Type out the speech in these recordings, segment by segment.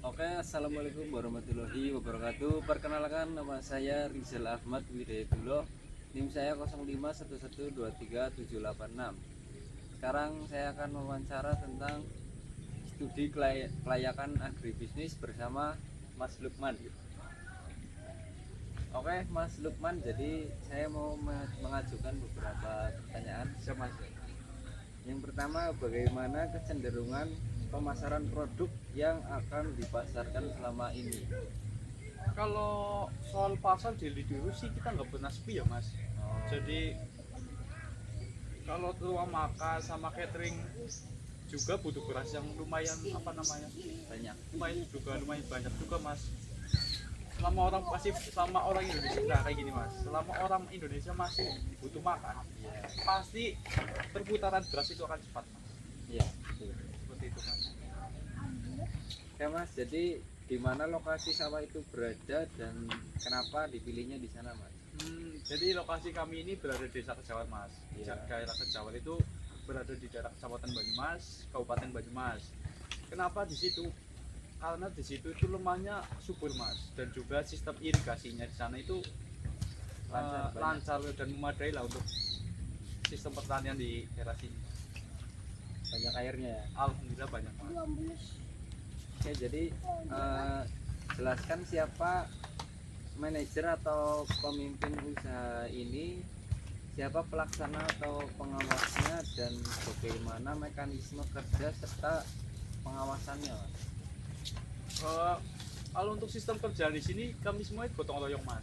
Oke, assalamualaikum warahmatullahi wabarakatuh. Perkenalkan, nama saya Rizal Ahmad Widayatullah. NIM saya 0511237786. Sekarang saya akan mewawancara tentang studi kelayakan agribisnis bersama Mas Lukman. Oke, Mas Lukman, jadi saya mau mengajukan beberapa pertanyaan sama Mas. Yang pertama, bagaimana kecenderungan pemasaran produk yang akan dipasarkan selama ini? Kalau soal pasar jadi dulu sih kita nggak pernah sepi ya mas. Jadi kalau ruang makan sama catering juga butuh beras yang lumayan Banyak. lumayan banyak juga mas. Selama orang Indonesia kayak gini mas, selama orang Indonesia masih butuh makan, pasti perputaran beras itu akan cepat mas. Iya, betul. Seperti itu mas. Oke Mas, jadi di mana lokasi sawah itu berada dan kenapa dipilihnya di sana Mas? Jadi lokasi kami ini berada di desa Kejawan mas. Iya. Daerah Kejawan itu berada di daerah Kecamatan Banyumas, Kabupaten Banyumas. Kenapa di situ? Karena di situ itu lemahnya subur mas, dan juga sistem irigasinya di sana itu lancar dan memadai lah untuk sistem pertanian di daerah sini. Banyak airnya ya. Alhamdulillah banyak mas. Oke, jadi jelaskan siapa manajer atau pemimpin usaha ini, siapa pelaksana atau pengawasnya, dan bagaimana mekanisme kerja serta pengawasannya Mas? Kalau untuk sistem kerja di sini kami semua gotong royong mas.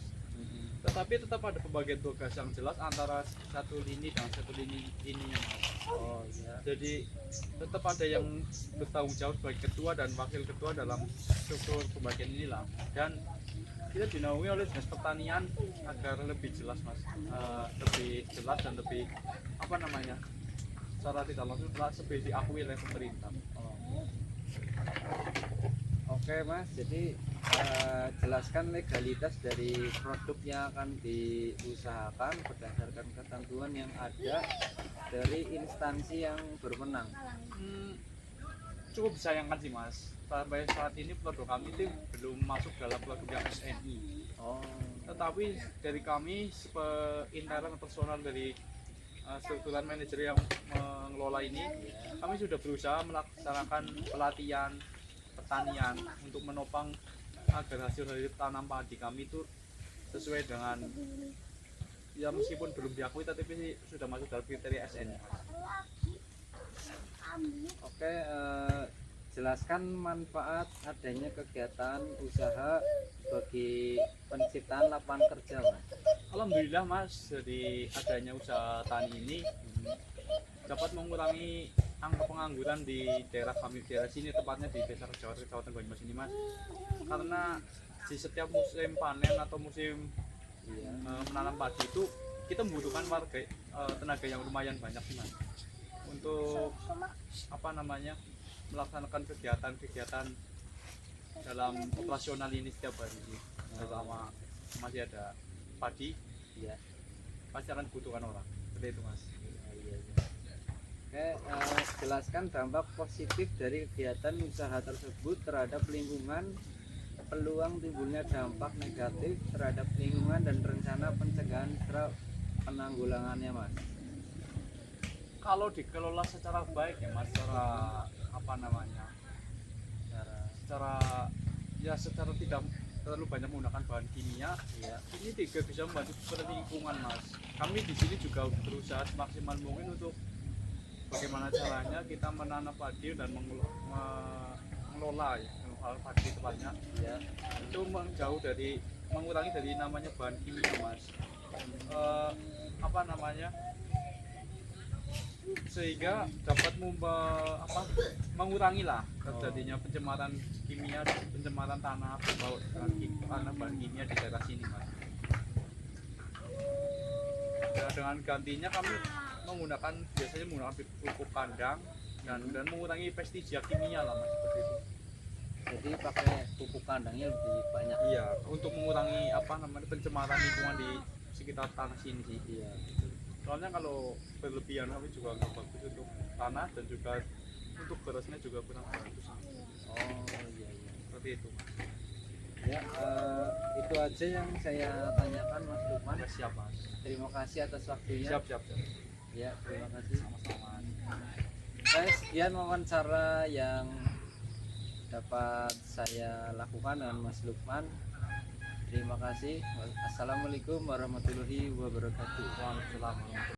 Tetapi tetap ada pembagian tugas yang jelas antara satu lini dan satu lini ininya mas. Oh iya. Jadi tetap ada yang bertanggung jawab sebagai ketua dan wakil ketua dalam struktur pembagian inilah. Dan kita dinaungi oleh dinas pertanian agar lebih jelas mas, lebih jelas dan lebih secara tidak langsung lebih diakui oleh pemerintah. Oke Mas, jadi jelaskan legalitas dari produk yang akan diusahakan berdasarkan ketentuan yang ada dari instansi yang berwenang. Cukup disayangkan sih mas, sampai saat ini produk kami itu belum masuk dalam produk yang SNI. Oh, Tetapi dari kami internal personal dari struktural manajer yang mengelola ini, kami sudah berusaha melaksanakan pelatihan pertanian untuk menopang agar hasil dari tanam padi kami itu sesuai dengan, ya meskipun belum diakui tapi sudah masuk dalam kriteria SNI. oke. Jelaskan manfaat adanya kegiatan usaha bagi penciptaan lapangan kerja Mas. Alhamdulillah mas, dari adanya usaha tani ini dapat mengurangi angka pengangguran di daerah kami, daerah sini tepatnya di desa Kejawan, Kecamatan Banyumas ini mas. Karena di setiap musim panen atau musim menanam padi itu kita membutuhkan tenaga yang lumayan banyak mas untuk melaksanakan kegiatan dalam operasional ini setiap hari. Terutama masih ada padi, Iya. pasti akan dibutuhkan orang. Seperti itu mas. Oke, jelaskan dampak positif dari kegiatan usaha tersebut terhadap lingkungan, peluang timbulnya dampak negatif terhadap lingkungan, dan rencana pencegahan serta penanggulangannya Mas. Kalau dikelola secara baik ya mas, secara tidak terlalu banyak menggunakan bahan kimia, Iya. ini juga bisa membantu seperti lingkungan mas. Kami di sini juga berusaha semaksimal mungkin untuk bagaimana caranya kita menanam padi dan mengelola padi tepatnya, Iya. itu mengurangi dari namanya bahan kimia mas. Sehingga dapat mengurangi lah terjadinya pencemaran kimia, pencemaran tanah karena bahan kimia di daerah sini mas. Ya, dengan gantinya kami biasanya menggunakan pupuk kandang dan mengurangi pestisida kimia lah mas, seperti itu. Jadi pakai pupuk kandangnya lebih banyak. Iya, untuk mengurangi pencemaran lingkungan di sekitar tanah sini sih. Iya. Soalnya kalau berlebihan kami juga nggak bagus untuk tanah, dan juga untuk berasnya juga kurang bagus. Oh iya iya. Seperti seperti itu Mas. Ya, itu aja yang saya tanyakan Mas Lukman. Oke, siap Mas. Terima kasih atas waktunya. Siap siap siap. Ya, terima kasih. Sama-sama Mas. Saya sekian wawancara yang dapat saya lakukan dengan Mas Lukman. Terima kasih. Assalamualaikum warahmatullahi wabarakatuh. Waalaikumsalam warahmatullahi wabarakatuh.